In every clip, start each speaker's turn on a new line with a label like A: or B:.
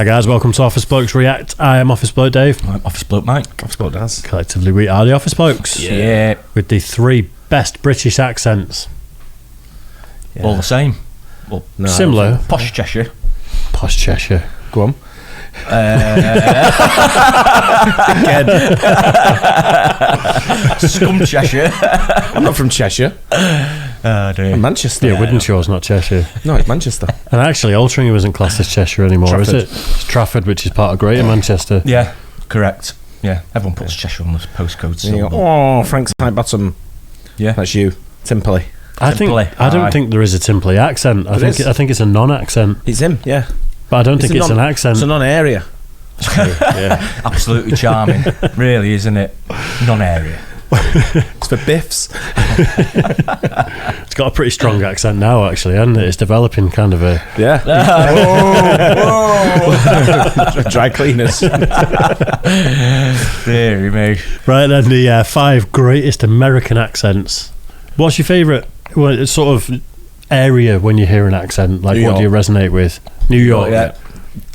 A: Hi guys, welcome to Office Blokes React. I am Office Bloke Dave.
B: I'm Office Bloke Mike.
C: Office Bloke Daz.
A: Collectively we are the Office Blokes.
B: Yeah.
A: With the 3 best British accents.
B: Yeah. All the same. Well,
C: No,
A: similar.
B: Posh Cheshire.
A: Posh Cheshire.
C: Go on.
A: Again.
B: Scum Cheshire.
C: I'm not from Cheshire.
B: Dear.
C: I'm Manchester.
A: Yeah, Withenshawe's not Cheshire.
C: No, it's Manchester.
A: And actually, Altrincham isn't classed as Cheshire anymore, is
C: Trafford.
A: it? It's Trafford, which is part of Greater Manchester.
B: Yeah, correct. Yeah, everyone puts Cheshire on the postcode.
C: And you
B: So
C: go, oh, Frank's high bottom.
B: yeah,
C: That's you. Timperley.
A: I don't think there is a Timperley accent. I think it's a non-accent,
C: It's him, yeah.
A: but I don't think it's an accent.
C: It's a non-area.
A: Yeah.
B: absolutely charming. Really, isn't it? Non-area.
C: It's for biffs.
A: It's got a pretty strong accent now, actually, hasn't it? It's developing kind of a...
C: Yeah. Dry cleaners.
B: Deary me.
A: Right then, the 5 greatest American accents. What's your favourite sort of area when you hear an accent? Like,
C: New
A: what do you resonate with? New York.
B: Yeah.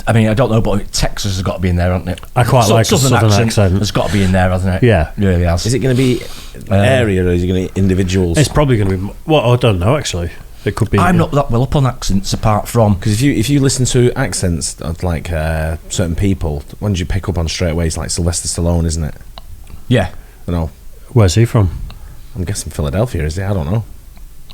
B: I mean, I don't know, but Texas has got to be in there, hasn't it?
A: I quite like a southern accent.
B: Has got to be in there, hasn't it?
A: Yeah.
B: Really has.
C: Is it going to be area or is it going to be individuals?
A: It's probably going to be... Well, I don't know, actually. It could be...
B: I'm not that well up on accents, apart from...
C: Because if you listen to accents of like certain people, ones you pick up on straight away, it's like Sylvester Stallone, isn't it?
B: Yeah.
C: I know.
A: Where's he from?
C: I'm guessing Philadelphia, is it? I don't know.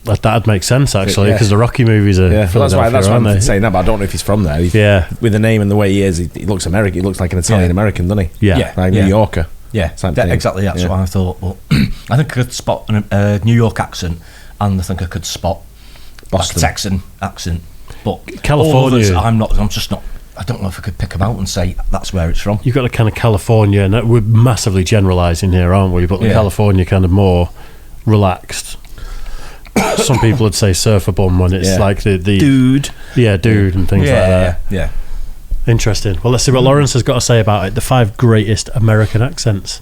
A: That'd make sense, actually,
C: Yeah.
A: because the Rocky movies are
C: Yeah, well,
A: Philadelphia,
C: that's why
A: aren't
C: I'm
A: they?
C: saying that, but I don't know if he's from there.
A: Yeah.
C: With the name and the way he is, he looks American. He looks like an Italian-American, doesn't he?
A: Yeah.
B: Yeah.
C: Like New Yorker.
B: Yeah,
C: Same thing.
B: exactly. That's
C: Yeah.
B: what I thought. But I think I could spot a New York accent, and I think I could spot
C: Boston.
B: a Texan accent. But
A: California.
B: all others, I'm just not. I don't know if I could pick them out and say that's where it's from.
A: You've got the kind of California, and we're massively generalising here, aren't we? But the
B: Yeah.
A: California kind of more relaxed. Some people would say surfer bum when it's like the
B: Dude.
A: yeah, dude, and things like that.
B: Yeah.
A: Interesting. Well, let's see what Lawrence has got to say about it. The 5 greatest American accents.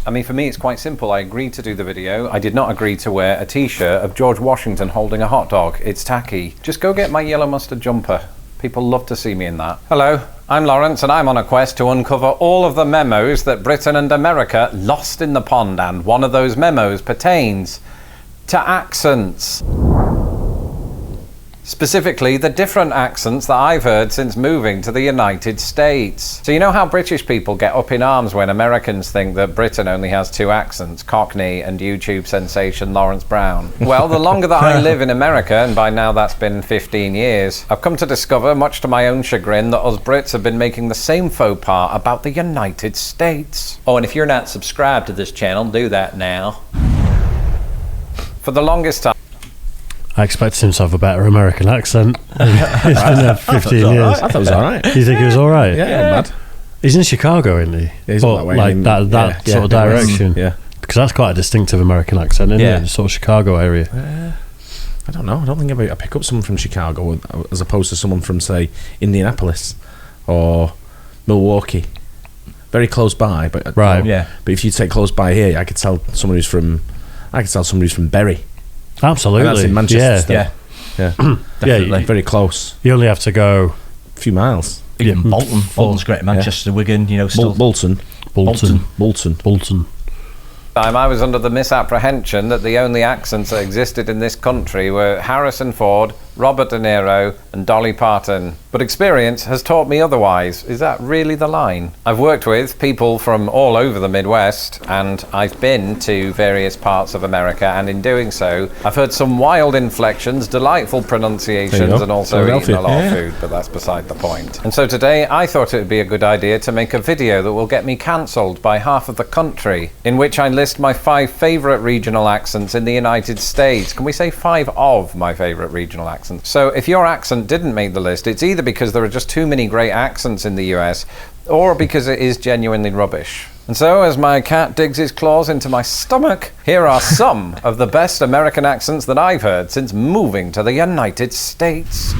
D: I mean, for me, it's quite simple. I agreed to do the video. I did not agree to wear a t-shirt of George Washington holding a hot dog. It's tacky. Just go get my yellow mustard jumper. People love to see me in that. Hello, I'm Lawrence, and I'm on a quest to uncover all of the memos that Britain and America lost in the pond, and one of those memos pertains to accents. Specifically, the different accents that I've heard since moving to the United States. So you know how British people get up in arms when Americans think that Britain only has 2 accents, Cockney and YouTube sensation Lawrence Brown? Well, the longer that I live in America, and by now that's been 15 years, I've come to discover, much to my own chagrin, that us Brits have been making the same faux pas about the United States. Oh, and if you're not subscribed to this channel, do that now. For the longest time,
A: I expected him to have a better American accent. He's been there for 15 years.
C: I thought it was all right.
A: Do you think he was all right?
C: Yeah, not bad.
A: He's in Chicago, isn't he?
C: Yeah, he's
A: But
C: up that way.
A: like that
C: Yeah,
A: sort of
C: yeah,
A: direction.
C: Yeah.
A: Because that's quite a distinctive American accent, isn't it? The sort of Chicago area.
C: I don't know. I don't think I pick up someone from Chicago as opposed to someone from, say, Indianapolis or Milwaukee. Very close by, but
A: Right.
B: Yeah.
C: But if you take close by here, I could tell somebody who's from Bury.
A: Absolutely.
C: And that's in Manchester.
A: Yeah.
C: Still.
B: Yeah.
C: Yeah.
B: Definitely.
C: Very close.
A: You only have to go
C: A few miles.
B: Even
A: Yeah.
B: Bolton. Bolton's great. Manchester, Wigan, still.
C: Bolton.
A: Bolton.
D: I was under the misapprehension that the only accents that existed in this country were Harrison Ford, Robert De Niro, and Dolly Parton. But experience has taught me otherwise. Is that really the line? I've worked with people from all over the Midwest, and I've been to various parts of America, and in doing so, I've heard some wild inflections, delightful pronunciations, and also eaten a lot of food, but that's beside the point. And so today, I thought it would be a good idea to make a video that will get me cancelled by half of the country, in which I list my 5 favourite regional accents in the United States. Can we say 5 of my favourite regional accents? So if your accent didn't make the list, it's either because there are just too many great accents in the US, or because it is genuinely rubbish. And so, as my cat digs his claws into my stomach, here are some of the best American accents that I've heard since moving to the United States.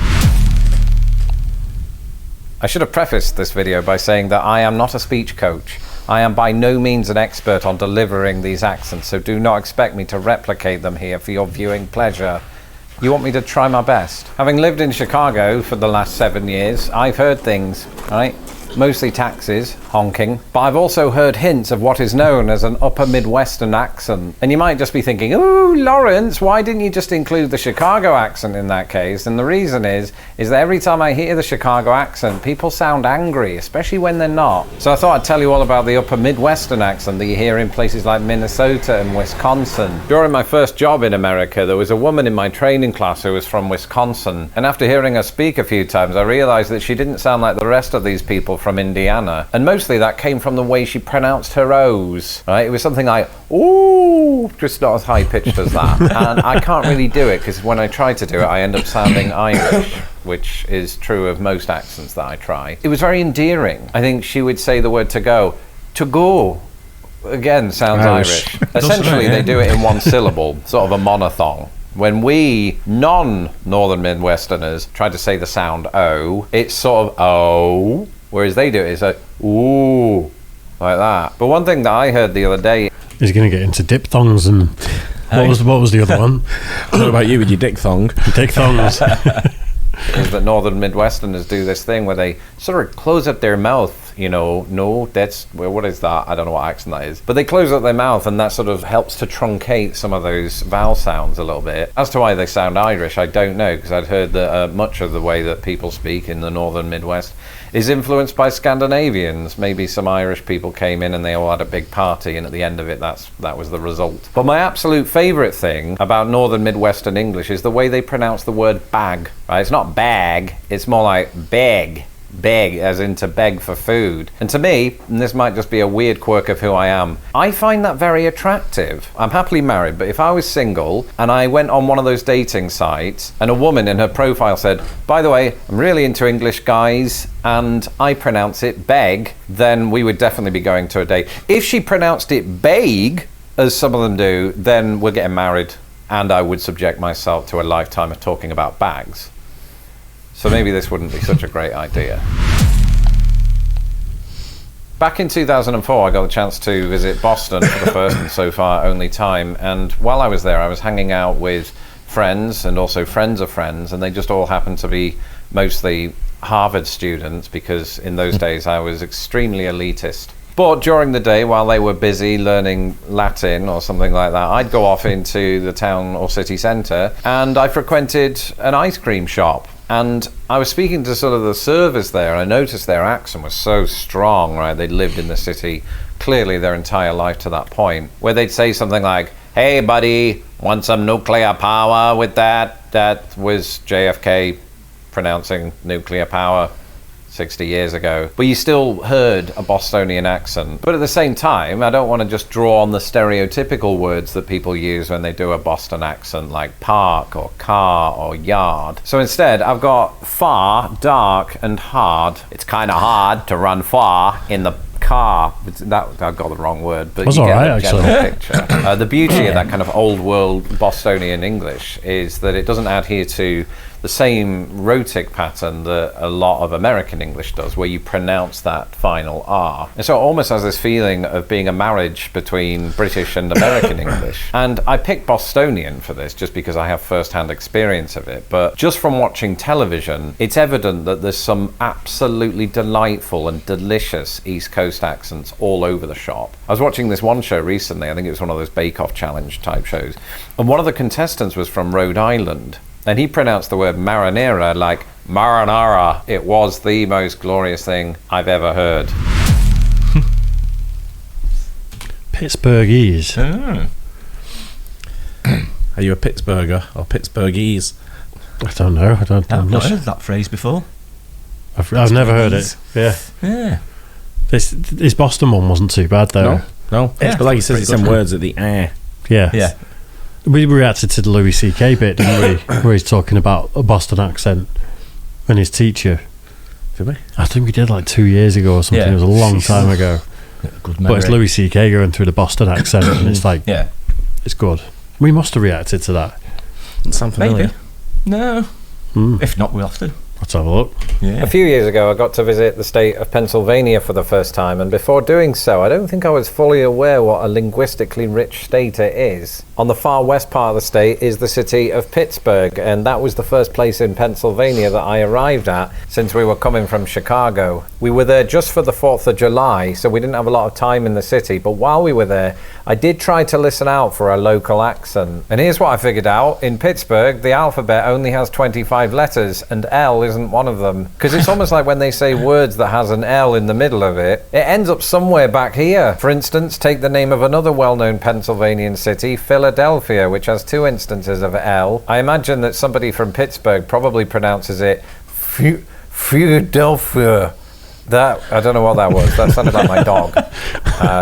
D: I should have prefaced this video by saying that I am not a speech coach. I am by no means an expert on delivering these accents, so do not expect me to replicate them here for your viewing pleasure. You want me to try my best? Having lived in Chicago for the last 7 years, I've heard things, right? Mostly taxis, honking, but I've also heard hints of what is known as an upper Midwestern accent. And you might just be thinking, ooh, Lawrence, why didn't you just include the Chicago accent in that case? And the reason is that every time I hear the Chicago accent, people sound angry, especially when they're not. So I thought I'd tell you all about the upper Midwestern accent that you hear in places like Minnesota and Wisconsin. During my first job in America, there was a woman in my training class who was from Wisconsin. And after hearing her speak a few times, I realized that she didn't sound like the rest of these people from Indiana, and mostly that came from the way she pronounced her O's, right? It was something like, ooh, just not as high pitched as that. And I can't really do it because when I try to do it, I end up sounding Irish, which is true of most accents that I try. It was very endearing. I think she would say the word to go. Again, sounds Irish. Essentially, they do it in one syllable, sort of a monophthong. When we non-Northern Midwesterners try to say the sound O, it's sort of O, whereas they do it is like ooh, like that. But one thing that I heard the other day,
A: he's going to get into diphthongs and what was the other one?
C: What about you with your dick thong?
A: Diphthongs.
D: is that Northern Midwesterners do this thing where they sort of close up their mouth. You know, no, that's, well, what is that? I don't know what accent that is. But they close up their mouth and that sort of helps to truncate some of those vowel sounds a little bit. As to why they sound Irish, I don't know, because I'd heard that much of the way that people speak in the Northern Midwest is influenced by Scandinavians. Maybe some Irish people came in and they all had a big party, and at the end of it, that was the result. But my absolute favourite thing about Northern Midwestern English is the way they pronounce the word bag. Right? It's not bag, it's more like beg. Beg, as in to beg for food. And to me, and this might just be a weird quirk of who I am, I find that very attractive. I'm happily married, but if I was single and I went on one of those dating sites and a woman in her profile said, by the way, I'm really into English guys and I pronounce it beg, then we would definitely be going to a date. If she pronounced it beg, as some of them do, then we're getting married and I would subject myself to a lifetime of talking about bags. So maybe this wouldn't be such a great idea. Back in 2004, I got the chance to visit Boston for the first and so far only time. And while I was there, I was hanging out with friends and also friends of friends, and they just all happened to be mostly Harvard students because in those days I was extremely elitist. But during the day, while they were busy learning Latin or something like that, I'd go off into the town or city centre and I frequented an ice cream shop. And I was speaking to sort of the servers there, and I noticed their accent was so strong, right? They'd lived in the city clearly their entire life to that point, where they'd say something like, hey buddy, want some nuclear power with that? That was JFK pronouncing nuclear power 60 years ago. But you still heard a Bostonian accent. But at the same time, I don't want to just draw on the stereotypical words that people use when they do a Boston accent, like park or car or yard. So instead, I've got far, dark, and hard. It's kind of hard to run far in the car. I got the wrong word, but you get the general picture. The beauty of that kind of old world Bostonian English is that it doesn't adhere to the same rhotic pattern that a lot of American English does, where you pronounce that final R. And so it almost has this feeling of being a marriage between British and American English. And I picked Bostonian for this just because I have first-hand experience of it. But just from watching television, it's evident that there's some absolutely delightful and delicious East Coast accents all over the shop. I was watching this one show recently, I think it was one of those Bake Off challenge type shows, and one of the contestants was from Rhode Island. And he pronounced the word marinara like marinara. It was the most glorious thing I've ever heard.
A: Pittsburghese.
C: Are you a Pittsburgher or Pittsburghese?
A: I don't know.
B: I've not heard that phrase before.
A: I've never heard it.
B: Yeah.
A: This Boston one wasn't too bad though.
C: No.
B: Yeah,
C: But like you said, it's some words at the
A: Yeah. We reacted to the Louis C.K. bit, didn't we? Where he's talking about a Boston accent and his teacher.
C: Did we?
A: I think we did like 2 years ago or something.
B: Yeah.
A: It was a long time ago.
B: Good
A: But it's Louis C.K. going through the Boston accent and it's like,
B: yeah.
A: It's good. We must have reacted to that.
C: Doesn't sound familiar.
B: Maybe. No. If not, we'll have to.
A: Let's have a look.
B: Yeah.
D: A few years ago, I got to visit the state of Pennsylvania for the first time, and before doing so, I don't think I was fully aware what a linguistically rich state it is. On the far west part of the state is the city of Pittsburgh, and that was the first place in Pennsylvania that I arrived at since we were coming from Chicago. We were there just for the 4th of July, so we didn't have a lot of time in the city, but while we were there, I did try to listen out for a local accent. And here's what I figured out. In Pittsburgh, the alphabet only has 25 letters, and L isn't one of them. Because it's almost like when they say words that has an L in the middle of it, it ends up somewhere back here. For instance, take the name of another well-known Pennsylvanian city, Philadelphia, which has 2 instances of L. I imagine that somebody from Pittsburgh probably pronounces it Philadelphia. That, I don't know what that was. That sounded like my dog.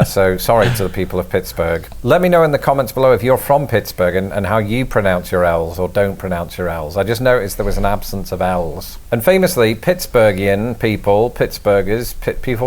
D: So sorry to the people of Pittsburgh. Let me know in the comments below if you're from Pittsburgh and how you pronounce your L's or don't pronounce your L's. I just noticed there was an absence of L's. And famously, Pittsburghian people, Pittsburghers,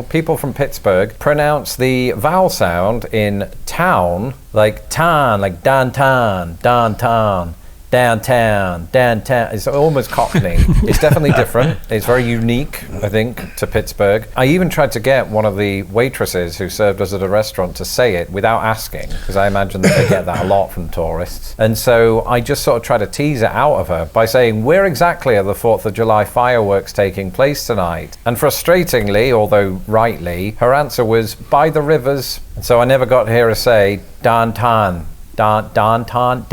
D: people from Pittsburgh pronounce the vowel sound in town like tan, like downtown, downtown. Downtown. It's almost Cockney. It's definitely different. It's very unique, I think, to Pittsburgh. I even tried to get one of the waitresses who served us at a restaurant to say it without asking, because I imagine that they get that a lot from tourists. And so I just sort of tried to tease it out of her by saying, where exactly are the 4th of July fireworks taking place tonight? And frustratingly, although rightly, her answer was, by the rivers. And so I never got to hear her say, downtown. Downtown.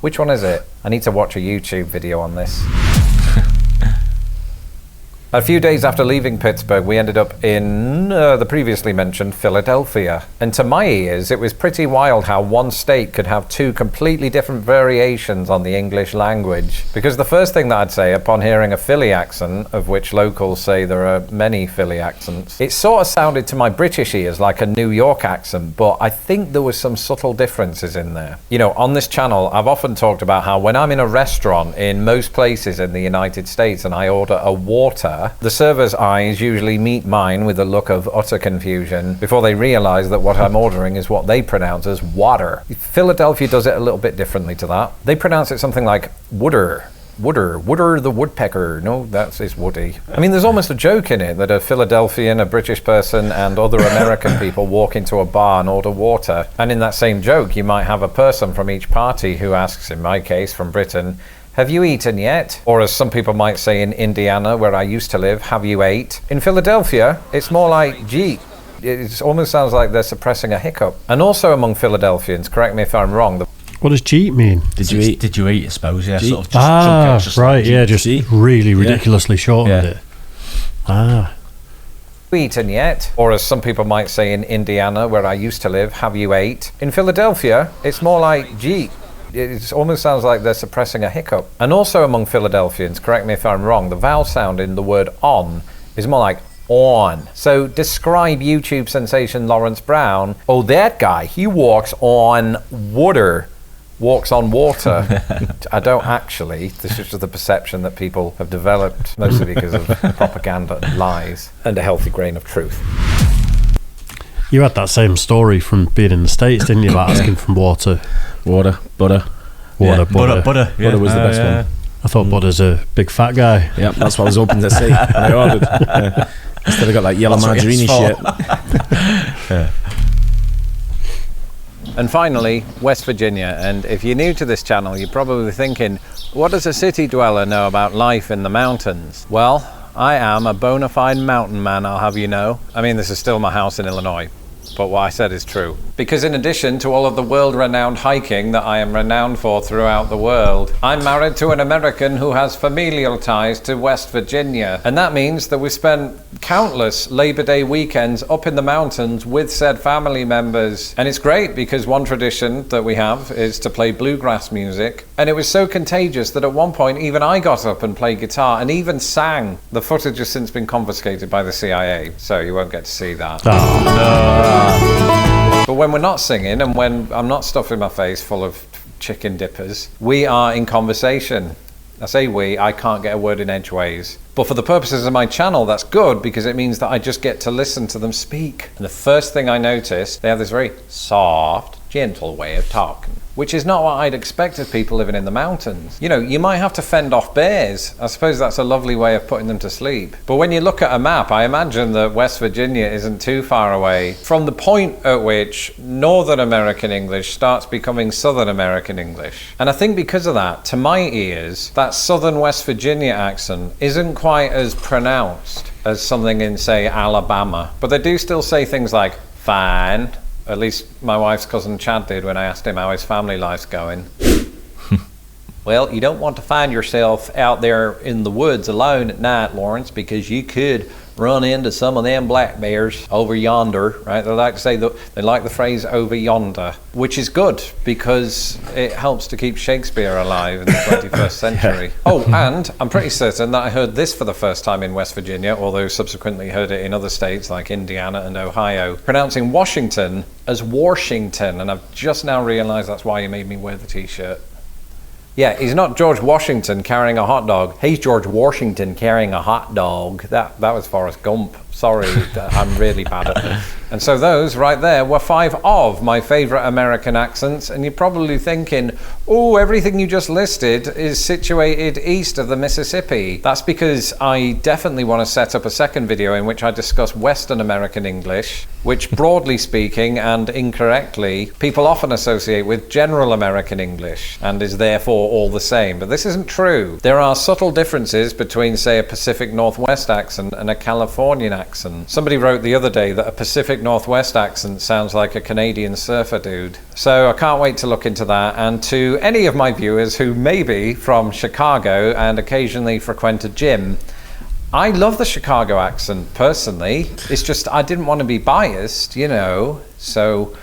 D: Which one is it? I need to watch a YouTube video on this. A few days after leaving Pittsburgh, we ended up in the previously mentioned Philadelphia. And to my ears, it was pretty wild how one state could have 2 completely different variations on the English language. Because the first thing that I'd say upon hearing a Philly accent, of which locals say there are many Philly accents, it sort of sounded to my British ears like a New York accent, but I think there was some subtle differences in there. You know, on this channel, I've often talked about how when I'm in a restaurant in most places in the United States and I order a water, the server's eyes usually meet mine with a look of utter confusion before they realize that what I'm ordering is what they pronounce as water. Philadelphia does it a little bit differently to that. They pronounce it something like wooder the woodpecker. No, it's Woody. I mean, there's almost a joke in it that a Philadelphian, a British person, and other American people walk into a bar and order water. And in that same joke, you might have a person from each party who asks, in my case, from Britain, have you eaten yet? Or as some people might say in Indiana, where I used to live, have you ate? In Philadelphia, it's more like, gee. It almost sounds like they're suppressing a hiccup. And also among Philadelphians, correct me if I'm wrong,
A: what does cheat mean?
B: Did you eat, I suppose, yeah. Sort of
A: just right, yeah, just really ridiculously shortened it.
D: Eaten yet? Or as some people might say in Indiana, where I used to live, have you ate? In Philadelphia, it's more like, gee. It almost sounds like they're suppressing a hiccup. And also among Philadelphians, correct me if I'm wrong, the vowel sound in the word on is more like on. So describe YouTube sensation Lawrence Brown. Oh, that guy, he walks on water. Walks on water. I don't actually. This is just the perception that people have developed, mostly because of propaganda and lies, and a healthy grain of truth.
A: You had that same story from being in the States, didn't you, about asking for water?
C: Butter.
B: Butter.
C: Butter was the best one.
A: I thought Butter's a big fat guy.
C: Yeah, that's what I was hoping to see when I ordered. Instead of got that yellow margarine shit.
D: Yeah. And finally, West Virginia. And if you're new to this channel, you're probably thinking, what does a city dweller know about life in the mountains? Well, I am a bona fide mountain man, I'll have you know. I mean, this is still my house in Illinois, but what I said is true. Because in addition to all of the world-renowned hiking that I am renowned for throughout the world, I'm married to an American who has familial ties to West Virginia. And that means that we spent countless Labor Day weekends up in the mountains with said family members. And it's great because one tradition that we have is to play bluegrass music. And it was so contagious that at one point even I got up and played guitar and even sang. The footage has since been confiscated by the CIA, so you won't get to see that. But when we're not singing and when I'm not stuffing my face full of chicken dippers, we are in conversation. I say we, I can't get a word in edgeways. But for the purposes of my channel, that's good because it means that I just get to listen to them speak. And the first thing I noticed, they have this very soft, gentle way of talking. which is not what I'd expect of people living in the mountains. You know, you might have to fend off bears. I suppose that's a lovely way of putting them to sleep. But when you look at a map, I imagine that West Virginia isn't too far away from the point at which Northern American English starts becoming Southern American English. And I think because of that, to my ears, that Southern West Virginia accent isn't quite as pronounced as something in, say, Alabama. But they do still say things like, fine. At least my wife's cousin Chad did when I asked him how his family life's going. Well, you don't want to find yourself out there in the woods alone at night, Lawrence, because you could run into some of them black bears over yonder, right? They like to say they like the phrase over yonder, which is good because it helps to keep Shakespeare alive in the 21st century. Yeah. Oh, and I'm pretty certain that I heard this for the first time in West Virginia, although subsequently heard it in other states like Indiana and Ohio, pronouncing Washington as Washington, and I've just now realized that's why you made me wear the t-shirt. Yeah, he's not George Washington carrying a hot dog. He's George Washington carrying a hot dog. That was Forrest Gump. Sorry, I'm really bad at it. And so those right there were 5 of my favourite American accents. And you're probably thinking, oh, everything you just listed is situated east of the Mississippi. That's because I definitely want to set up a second video in which I discuss Western American English, which broadly speaking and incorrectly, people often associate with General American English and is therefore all the same. But this isn't true. There are subtle differences between, say, a Pacific Northwest accent and a Californian accent. Somebody wrote the other day that a Pacific Northwest accent sounds like a Canadian surfer dude. So I can't wait to look into that. And to any of my viewers who may be from Chicago and occasionally frequent a gym, I love the Chicago accent personally. It's just I didn't want to be biased, you know. So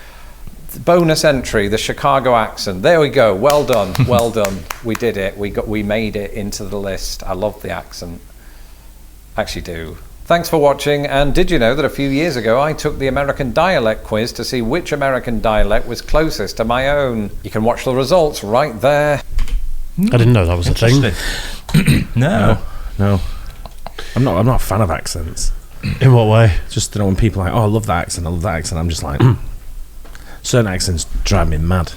D: bonus entry, the Chicago accent. There we go. Well done. Well done. We did it. We made it into the list. I love the accent. Actually do. Thanks for watching, and did you know that a few years ago I took the American dialect quiz to see which American dialect was closest to my own? You can watch the results right there.
A: I didn't know that was a thing.
C: No. I'm not a fan of accents.
A: In what way?
C: Just, you know, when people are like, oh, I love that accent, I'm just like, certain accents drive me mad.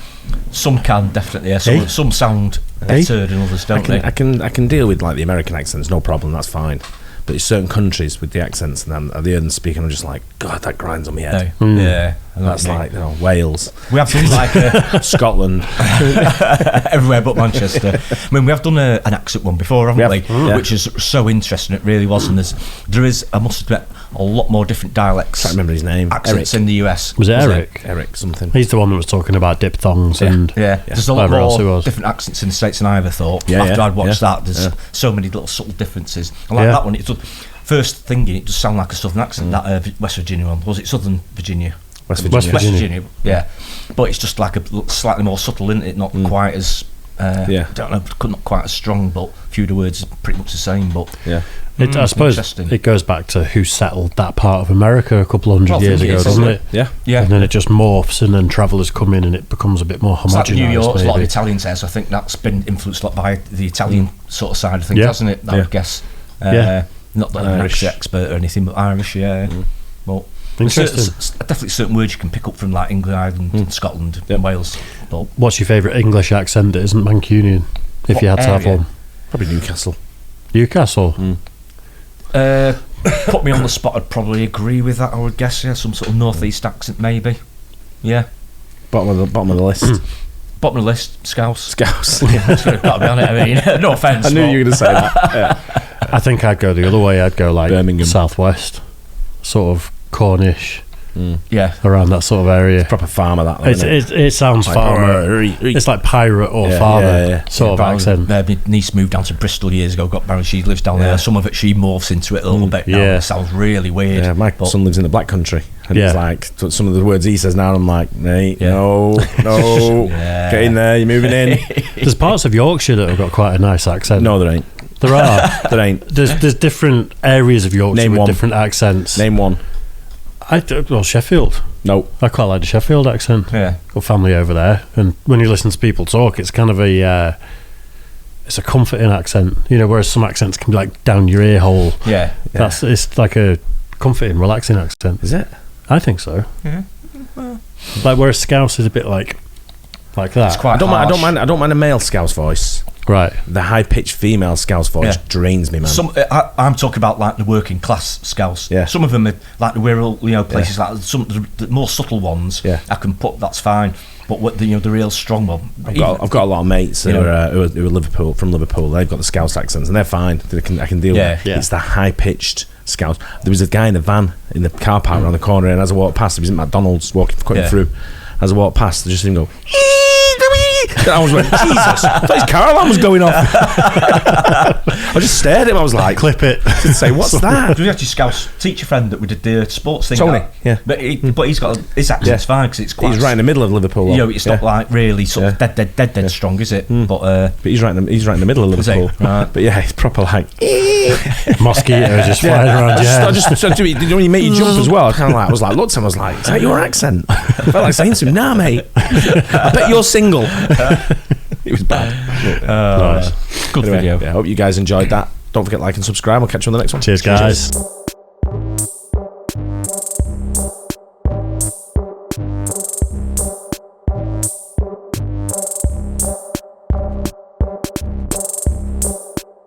B: Some can, definitely, yeah. Some sound better than others, don't they?
C: I can deal with like the American accents, no problem, that's fine. But there's certain countries with the accents, and then at the end speaking, I'm just like, God, that grinds on my head.
B: No. Yeah,
C: that's like, you know, Wales.
B: We have done like
C: Scotland,
B: everywhere but Manchester. I mean, we have done an accent one before, haven't we?
C: Yeah.
B: Which is so interesting. It really was, and there is, I must admit, a lot more different dialects.
C: Can't remember his name.
B: Accents
C: Eric.
B: in the US.
A: Was it Eric?
C: Eric something.
A: He's the one that was talking about diphthongs and
B: there's a lot more different accents in the States than I ever thought. After I'd watched that, there's so many little subtle differences. I like that one. It does, first thinking, it does sound like a Southern accent. That West Virginia one, was it Southern Virginia?
C: West Virginia.
B: Yeah. But it's just like a slightly more subtle, isn't it? Not quite as don't know, not quite as strong, but a few of the words are pretty much the same. But
A: I suppose it goes back to who settled that part of America a couple hundred years ago, doesn't it?
C: Yeah.
A: And then it just morphs, and then travellers come in, and it becomes a bit more homogenised.
B: It's like New York, a lot of Italians there, so I think that's been influenced a lot by the Italian sort of side of things, hasn't it? I would guess. Not that I'm an Irish expert or anything, but Irish, But
A: interesting.
B: Definitely certain words you can pick up from like England, Ireland, and Scotland, and Wales. But
A: what's your favourite English accent that isn't Mancunian, if you had to have one?
C: Probably Newcastle.
A: Newcastle?
B: Put me on the spot, I'd probably agree with that, I would guess. Yeah, some sort of northeast accent, maybe. Yeah.
C: Bottom of the list.
B: Bottom of the list, Scouse.
C: It's
B: got to be on it, I mean, no offence.
C: I knew you were going to say that.
A: I think I'd go the other way. I'd go like
C: Birmingham.
A: Southwest, sort of Cornish,
B: around
A: that sort of area.
C: Proper farmer, that.
A: It sounds like farmer. It's like pirate or farmer sort of accent.
B: My niece moved down to Bristol years ago, got married, she lives down there. Some of it she morphs into it a little bit now. It sounds really weird.
C: Yeah, my son lives in the Black Country, and it's like some of the words he says now, I'm like, mate, no, get in there, you're moving in.
A: There's parts of Yorkshire that have got quite a nice accent.
C: No, there ain't.
A: There are.
C: There ain't.
A: There's different areas of Yorkshire with different accents.
C: Name one.
A: Sheffield.
C: No.
A: I quite like the Sheffield accent.
B: Yeah.
A: Got family over there, and when you listen to people talk, it's kind of it's a comforting accent, you know, whereas some accents can be like down your ear hole.
B: Yeah.
A: It's like a comforting, relaxing accent.
C: Is it?
A: I think so.
B: Yeah.
A: Like whereas Scouse is a bit like like that.
B: It's quite
C: I don't
B: harsh.
C: mind a male Scouse voice.
A: Right.
C: The high-pitched female Scouse voice drains me, man.
B: I'm talking about like the working class Scouse.
C: Yeah.
B: Some of them are like the Wirral, places like some of the more subtle ones.
C: Yeah.
B: I can put, that's fine. But what the real strong one.
C: I've got a lot of mates who are Liverpool, from Liverpool. They've got the Scouse accents and they're fine. I can deal with it.
A: Yeah.
C: It's the high-pitched Scouse. There was a guy in a van in the car park around the corner, and as I walked past, he was at McDonald's cutting through. As I walked past, I just didn't go. I was like, Jesus! I thought his car alarm was going off. I just stared at him. I was like,
A: clip it.
C: I'd say, what's that?
B: We had your Scouse teacher friend that we did the sports thing.
C: Tony,
B: But he's got his accent's fine because it's quite.
C: He's right in the middle of Liverpool.
B: It's not like really sort of dead strong, is it? But
C: he's right in the middle of Liverpool.
B: Right.
C: But yeah, it's proper like
A: mosquitoes just flying around.
C: I just when you make you jump as well. I was like, looked at him. I was like, is that your accent? I felt like saying to him, nah, mate. I bet you're single. It was bad.
A: Nice.
B: Good video.
C: I hope you guys enjoyed that. Don't forget to like and subscribe. We'll catch you on the next one.
A: Cheers, guys.